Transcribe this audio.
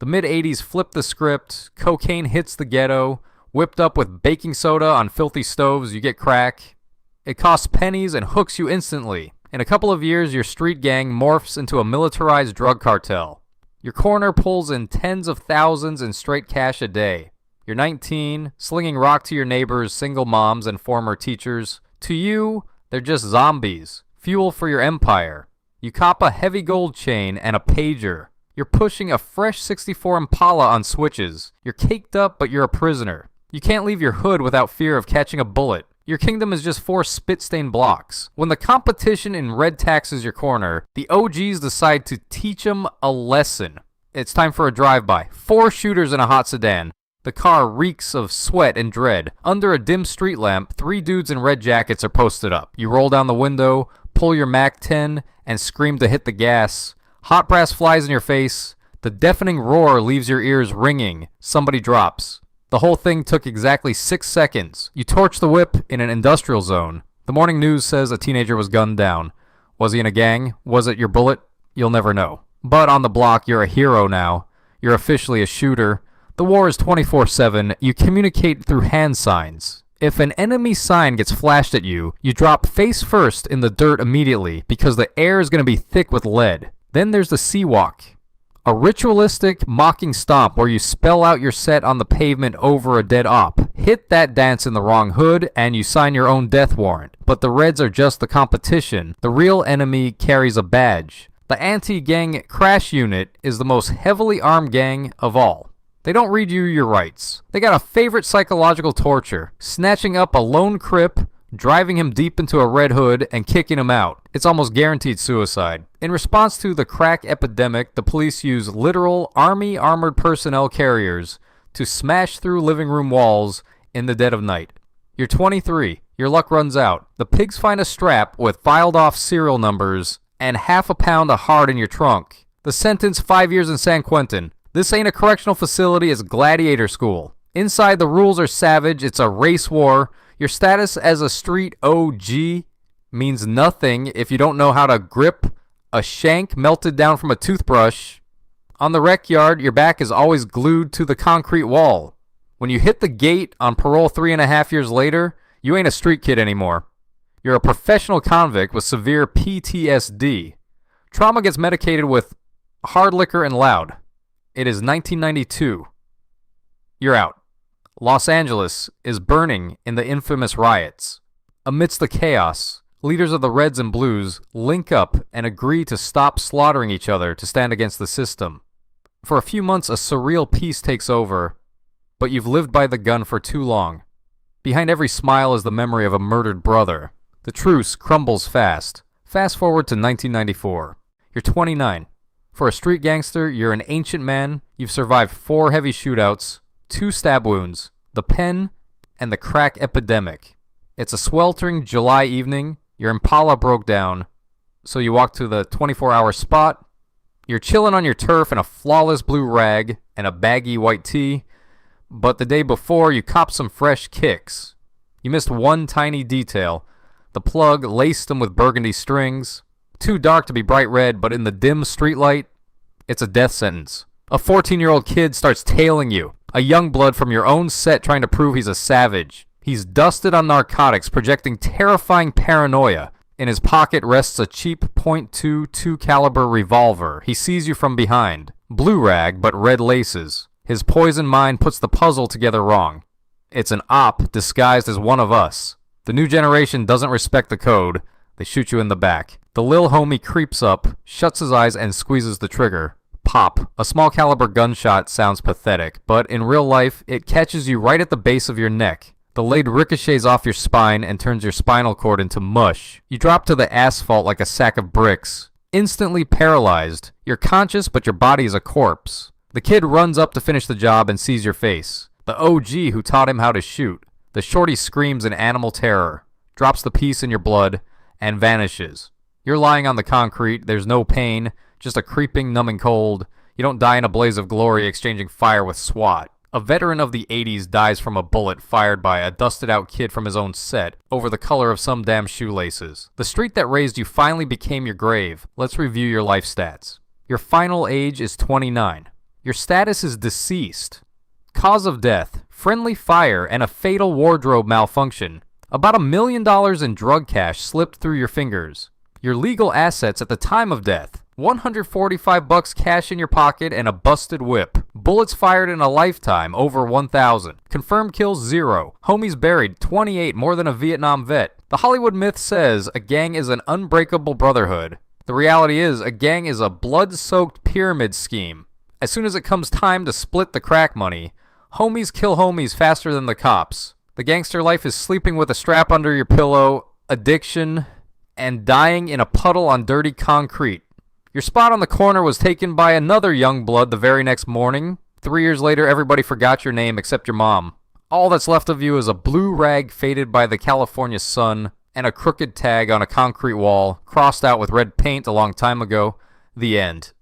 The mid-80s flipped the script, cocaine hits the ghetto, whipped up with baking soda on filthy stoves, you get crack. It costs pennies and hooks you instantly. In a couple of years, your street gang morphs into a militarized drug cartel. Your corner pulls in tens of thousands in straight cash a day. You're 19, slinging rock to your neighbors, single moms, and former teachers. To you, they're just zombies, fuel for your empire. You cop a heavy gold chain and a pager. You're pushing a fresh 64 Impala on switches. You're caked up, but you're a prisoner. You can't leave your hood without fear of catching a bullet. Your kingdom is just 4 spit-stained blocks. When the competition in red taxes your corner, the OGs decide to teach them a lesson. It's time for a drive-by. 4 shooters in a hot sedan. The car reeks of sweat and dread. Under a dim street lamp, 3 dudes in red jackets are posted up. You roll down the window, pull your MAC-10, and scream to hit the gas. Hot brass flies in your face. The deafening roar leaves your ears ringing. Somebody drops. The whole thing took exactly 6 seconds. You torch the whip in an industrial zone. The morning news says a teenager was gunned down. Was he in a gang? Was it your bullet? You'll never know. But on the block, you're a hero now. You're officially a shooter. The war is 24/7. You communicate through hand signs. If an enemy sign gets flashed at you, you drop face first in the dirt immediately because the air is going to be thick with lead. Then there's the sea walk. A ritualistic, mocking stomp where you spell out your set on the pavement over a dead op. Hit that dance in the wrong hood, and you sign your own death warrant. But the Reds are just the competition. The real enemy carries a badge. The anti-gang crash unit is the most heavily armed gang of all. They don't read you your rights. They got a favorite psychological torture. Snatching up a lone crip, driving him deep into a red hood, and kicking him out. It's almost guaranteed suicide. In response to the crack epidemic, the police use literal army armored personnel carriers to smash through living room walls in the dead of night. You're 23. Your luck runs out. The pigs find a strap with filed off serial numbers and half a pound of hard in your trunk. The sentence, 5 years in San Quentin. This ain't a correctional facility, it's gladiator school. Inside, the rules are savage. It's a race war. Your status as a street OG means nothing if you don't know how to grip a shank melted down from a toothbrush. On the rec yard, your back is always glued to the concrete wall. When you hit the gate on parole 3.5 years later, you ain't a street kid anymore. You're a professional convict with severe PTSD. Trauma gets medicated with hard liquor and loud. It is 1992. You're out. Los Angeles is burning in the infamous riots. Amidst the chaos, leaders of the Reds and Blues link up and agree to stop slaughtering each other to stand against the system. For a few months, a surreal peace takes over, but you've lived by the gun for too long. Behind every smile is the memory of a murdered brother. The truce crumbles fast. Fast forward to 1994. You're 29. For a street gangster, you're an ancient man. You've survived 4 heavy shootouts, 2 stab wounds, the pen, and the crack epidemic. It's a sweltering July evening. Your Impala broke down, so you walk to the 24-hour spot. You're chilling on your turf in a flawless blue rag and a baggy white tee, but the day before, you copped some fresh kicks. You missed one tiny detail. The plug laced them with burgundy strings. Too dark to be bright red, but in the dim streetlight, it's a death sentence. A 14-year-old kid starts tailing you. A young blood from your own set trying to prove he's a savage. He's dusted on narcotics, projecting terrifying paranoia. In his pocket rests a cheap .22 caliber revolver. He sees you from behind. Blue rag, but red laces. His poisoned mind puts the puzzle together wrong. It's an op disguised as one of us. The new generation doesn't respect the code. They shoot you in the back. The lil homie creeps up, shuts his eyes, and squeezes the trigger. Pop. A small caliber gunshot sounds pathetic, but in real life, it catches you right at the base of your neck. The blade ricochets off your spine and turns your spinal cord into mush. You drop to the asphalt like a sack of bricks. Instantly paralyzed. You're conscious, but your body is a corpse. The kid runs up to finish the job and sees your face. The OG who taught him how to shoot. The shorty screams in animal terror, drops the piece in your blood, and vanishes. You're lying on the concrete. There's no pain, just a creeping, numbing cold. You don't die in a blaze of glory exchanging fire with SWAT. A veteran of the 80s dies from a bullet fired by a dusted-out kid from his own set over the color of some damn shoelaces. The street that raised you finally became your grave. Let's review your life stats. Your final age is 29. Your status is deceased. Cause of death, friendly fire, and a fatal wardrobe malfunction. About $1 million in drug cash slipped through your fingers. Your legal assets at the time of death, $145 cash in your pocket and a busted whip. Bullets fired in a lifetime, over 1,000. Confirmed kills, 0. Homies buried, 28, more than a Vietnam vet. The Hollywood myth says a gang is an unbreakable brotherhood. The reality is, a gang is a blood-soaked pyramid scheme. As soon as it comes time to split the crack money, homies kill homies faster than the cops. The gangster life is sleeping with a strap under your pillow, addiction, and dying in a puddle on dirty concrete. Your spot on the corner was taken by another young blood the very next morning. 3 years later, everybody forgot your name except your mom. All that's left of you is a blue rag faded by the California sun and a crooked tag on a concrete wall, crossed out with red paint a long time ago. The end.